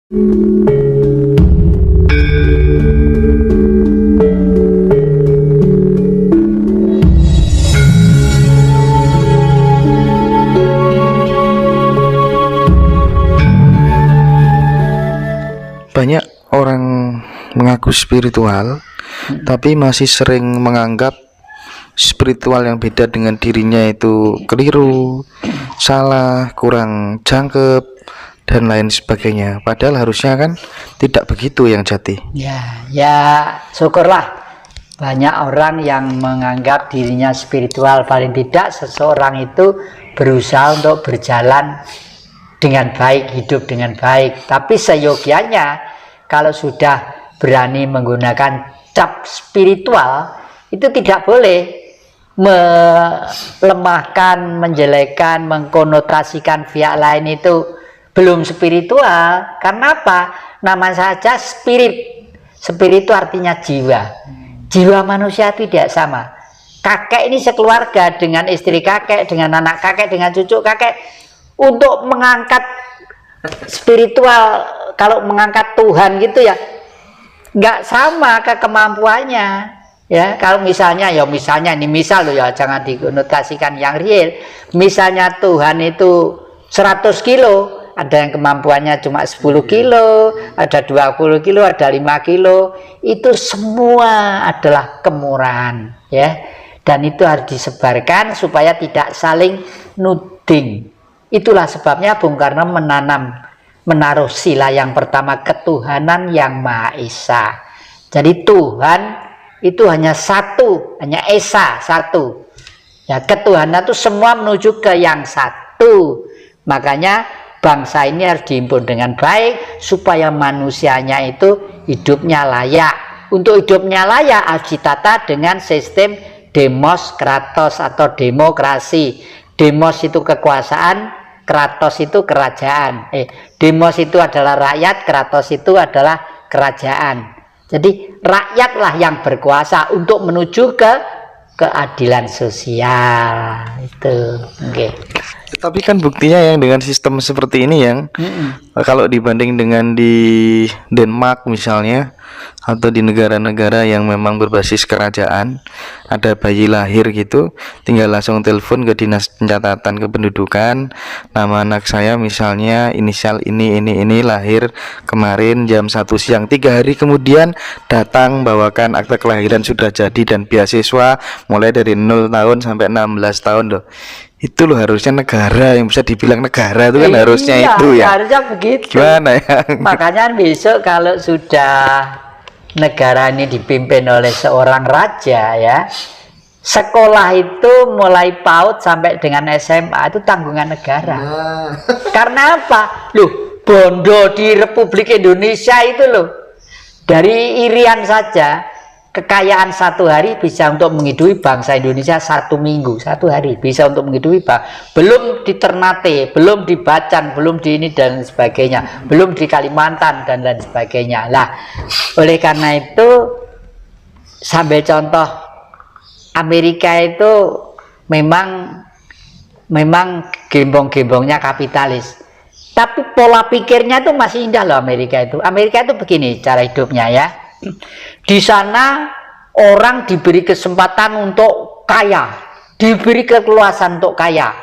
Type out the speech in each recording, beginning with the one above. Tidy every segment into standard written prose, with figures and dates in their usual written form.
Banyak orang mengaku spiritual, tapi masih sering menganggap spiritual yang beda dengan dirinya itu keliru, salah, kurang jangkep, dan lain sebagainya. Padahal harusnya kan tidak begitu yang jati. Ya syukurlah banyak orang yang menganggap dirinya spiritual. Paling tidak seseorang itu berusaha untuk berjalan dengan baik, hidup dengan baik. Tapi seyogianya kalau sudah berani menggunakan cap spiritual, itu tidak boleh melemahkan, menjelekkan, mengkonotasikan pihak lain itu belum spiritual. Karena apa? Nama saja spirit. Spirit itu artinya jiwa. Jiwa manusia tidak sama. Kakek ini sekeluarga dengan istri kakek, dengan anak kakek, dengan cucu kakek, untuk mengangkat spiritual, kalau mengangkat Tuhan gitu ya, nggak sama kemampuannya. Ya, kalau misalnya ini misal loh ya, jangan dikonotasikan yang real. Misalnya Tuhan itu 100 kilo, ada yang kemampuannya cuma 10 kilo, ada 20 kilo, ada 5 kilo. Itu semua adalah kemurahan, ya. Dan itu harus disebarkan supaya tidak saling nuding. Itulah sebabnya Bung Karno menaruh sila yang pertama, ketuhanan yang Maha Esa. Jadi Tuhan itu hanya satu, hanya Esa, satu. Ya, ketuhanan itu semua menuju ke yang satu. Makanya bangsa ini harus dihimpun dengan baik supaya manusianya itu hidupnya layak. Untuk hidupnya layak harus ditata dengan sistem demos kratos atau demokrasi. Demos itu kekuasaan, kratos itu kerajaan. Demos itu adalah rakyat, kratos itu adalah kerajaan. Jadi rakyatlah yang berkuasa untuk menuju ke keadilan sosial itu. Okay. Tapi kan buktinya yang dengan sistem seperti ini yang kalau dibanding dengan di Denmark misalnya, atau di negara-negara yang memang berbasis kerajaan, ada bayi lahir gitu, tinggal langsung telepon ke dinas pencatatan kependudukan, nama anak saya misalnya inisial ini lahir kemarin jam 1 siang, 3 hari kemudian datang bawakan akte kelahiran sudah jadi dan beasiswa mulai dari 0 tahun sampai 16 tahun loh. Itu loh harusnya negara yang bisa dibilang negara itu kan harusnya itu ya. Harusnya begitu. Gimana ya? Makanya besok kalau sudah negara ini dipimpin oleh seorang raja ya, sekolah itu mulai PAUD sampai dengan SMA itu tanggungan negara. Karena apa? Loh, bondo di Republik Indonesia itu loh, dari Irian saja kekayaan 1 hari bisa untuk menghidupi bangsa Indonesia 1 minggu, 1 hari bisa untuk menghidupi belum di Ternate, belum di Bacan, belum di ini dan sebagainya, belum di Kalimantan dan lain sebagainya. Lah, oleh karena itu sambil contoh Amerika itu memang gembong-gembongnya kapitalis, tapi pola pikirnya itu masih indah loh. Amerika itu begini cara hidupnya ya. Di sana orang diberi kesempatan untuk kaya, diberi keluasan untuk kaya.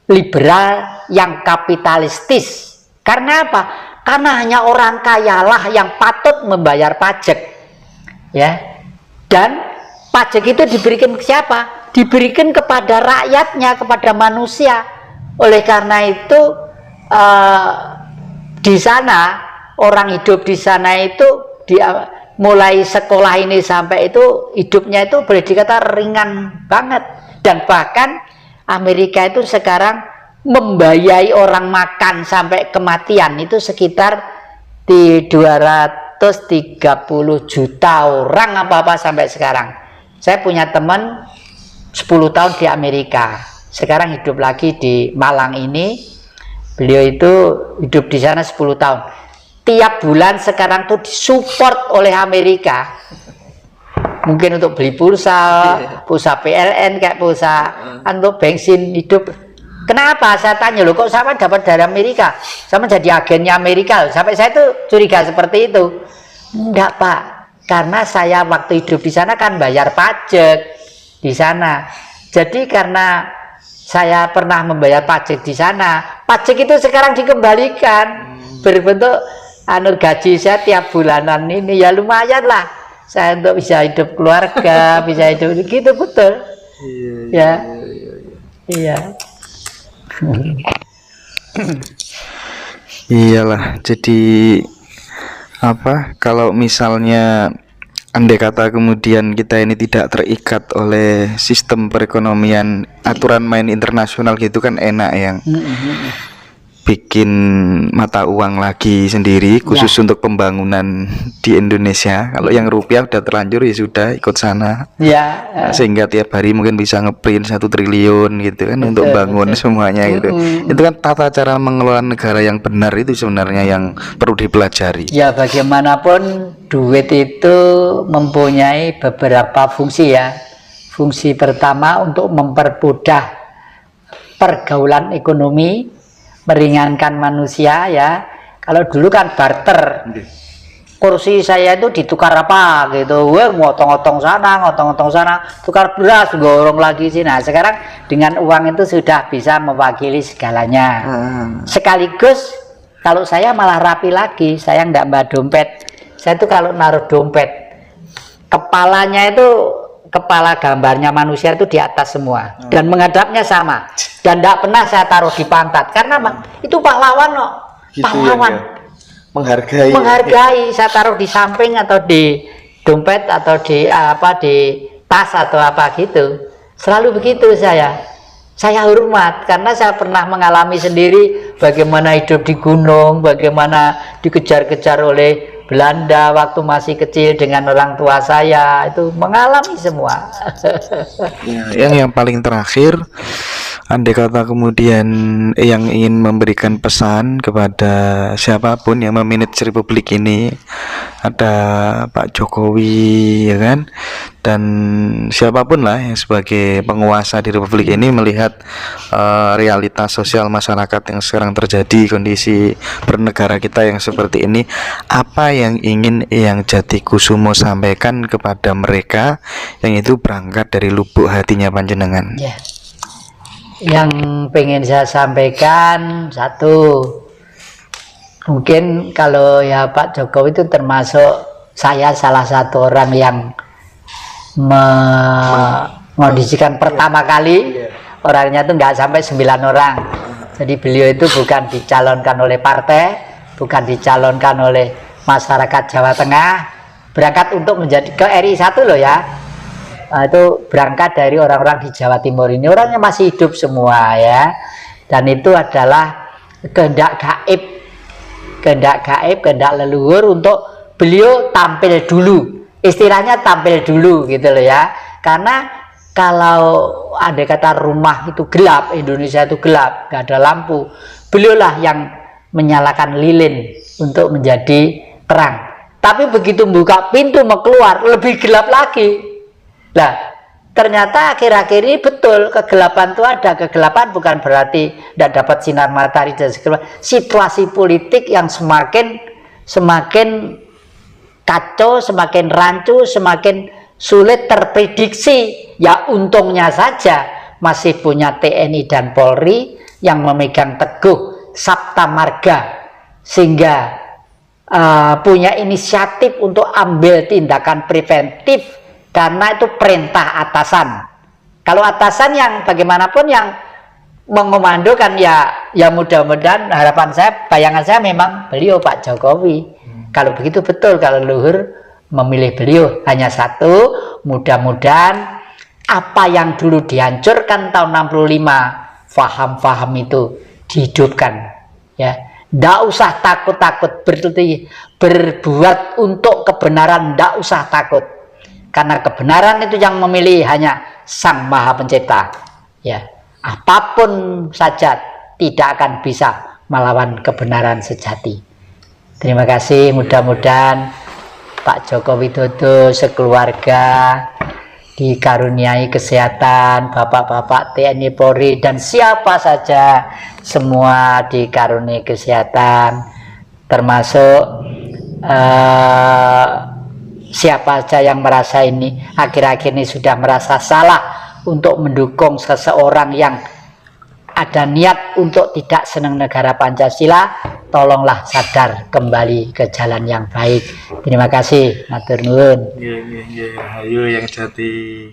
Liberal yang kapitalistis. Karena apa? Karena hanya orang kayalah yang patut membayar pajak. Ya. Dan pajak itu diberikan ke siapa? Diberikan kepada rakyatnya, kepada manusia. Oleh karena itu di sana orang hidup di sana itu dia mulai sekolah ini sampai itu hidupnya itu boleh dikata ringan banget. Dan bahkan Amerika itu sekarang membiayai orang makan sampai kematian itu sekitar di 230 juta orang apa-apa sampai sekarang. Saya punya teman 10 tahun di Amerika, sekarang hidup lagi di Malang ini. Beliau itu hidup di sana 10 tahun. Tiap bulan sekarang tuh disupport oleh Amerika, mungkin untuk beli pulsa PLN, kayak pulsa untuk bensin hidup Kenapa? Saya tanya, loh kok sama dapat dari Amerika? Sama jadi agennya Amerika. Sampai saya tuh curiga seperti itu. Enggak, Pak. Karena saya waktu hidup di sana kan bayar pajak di sana. Jadi karena saya pernah membayar pajak di sana, pajak itu sekarang dikembalikan berbentuk gaji saya tiap bulanan ini, ya lumayan lah saya untuk bisa hidup keluarga, bisa hidup gitu, betul. Iya. Iyalah, jadi apa, kalau misalnya andai kata kemudian kita ini tidak terikat oleh sistem perekonomian, aturan main internasional gitu kan enak, yang bikin mata uang lagi sendiri khusus untuk pembangunan di Indonesia. Kalau yang rupiah udah terlanjur ya sudah ikut sana. Sehingga tiap hari mungkin bisa ngeprint 1 triliun gitu kan, untuk bangun semuanya gitu. Itu kan tata cara mengelola negara yang benar, itu sebenarnya yang perlu dipelajari. Ya, bagaimanapun duit itu mempunyai beberapa fungsi ya. Fungsi pertama untuk mempermudah pergaulan ekonomi, meringankan manusia ya. Kalau dulu kan barter, kursi saya itu ditukar apa gitu, ngotong-ngotong sana, tukar beras, gorong lagi sini. Nah sekarang dengan uang itu sudah bisa mewakili segalanya. Sekaligus kalau saya malah rapi lagi, saya nggak bawa dompet. Saya tuh kalau naruh dompet, kepalanya itu, kepala gambarnya manusia itu di atas semua, dan menghadapnya sama, dan tidak pernah saya taruh di pantat, karena itu pahlawan kok, gitu pahlawan ya, menghargai. Saya taruh di samping atau di dompet atau di di tas atau apa gitu, selalu begitu saya hormat, karena saya pernah mengalami sendiri bagaimana hidup di gunung, bagaimana dikejar-kejar oleh Belanda waktu masih kecil dengan orang tua saya, itu mengalami semua. Yang paling terakhir, andai kata kemudian yang ingin memberikan pesan kepada siapapun yang memanage Republik ini, ada Pak Jokowi ya kan, dan siapapun lah yang sebagai penguasa di Republik ini melihat realitas sosial masyarakat yang sekarang terjadi, kondisi bernegara kita yang seperti ini, apa yang ingin yang Jatikusumo sampaikan kepada mereka yang itu berangkat dari lubuk hatinya panjenengan? Ya. Yang pengen saya sampaikan, satu, mungkin kalau ya Pak Jokowi itu termasuk saya salah satu orang yang mengondisikan pertama kali, orangnya itu nggak sampai 9 orang. Jadi beliau itu bukan dicalonkan oleh partai, bukan dicalonkan oleh masyarakat Jawa Tengah, berangkat untuk menjadi ke RI 1 loh ya. Nah, itu berangkat dari orang-orang di Jawa Timur ini, orangnya masih hidup semua ya, dan itu adalah kehendak gaib, kehendak leluhur untuk beliau tampil dulu, istilahnya tampil dulu gitu loh ya. Karena kalau ada kata rumah itu gelap, Indonesia itu gelap, nggak ada lampu, beliaulah yang menyalakan lilin untuk menjadi terang. Tapi begitu buka pintu mau keluar, lebih gelap lagi. Nah, ternyata akhir-akhir ini betul, kegelapan itu ada. Kegelapan bukan berarti tidak dapat sinar matahari dan segala. Situasi politik yang semakin kacau, semakin rancu, semakin sulit terprediksi. Ya untungnya saja masih punya TNI dan Polri yang memegang teguh Sabta Marga, sehingga punya inisiatif untuk ambil tindakan preventif. Karena itu perintah atasan. Kalau atasan yang bagaimanapun yang mengomandokan ya mudah-mudahan harapan saya, bayangan saya memang beliau Pak Jokowi. Kalau begitu betul, kalau luhur memilih beliau hanya satu, mudah-mudahan apa yang dulu dihancurkan tahun 65, faham-faham itu dihidupkan. Ya, ndak usah takut-takut berbuat untuk kebenaran, ndak usah takut. Karena kebenaran itu yang memilih hanya Sang Maha Pencipta. Ya, apapun saja tidak akan bisa melawan kebenaran sejati. Terima kasih, mudah-mudahan Pak Joko Widodo sekeluarga dikaruniai kesehatan, bapak-bapak TNI Polri dan siapa saja, semua dikaruniai kesehatan, termasuk siapa saja yang merasa ini akhir-akhir ini sudah merasa salah untuk mendukung seseorang yang ada niat untuk tidak senang negara Pancasila, tolonglah sadar kembali ke jalan yang baik. Terima kasih, matur nuwun. Ayo yang jati.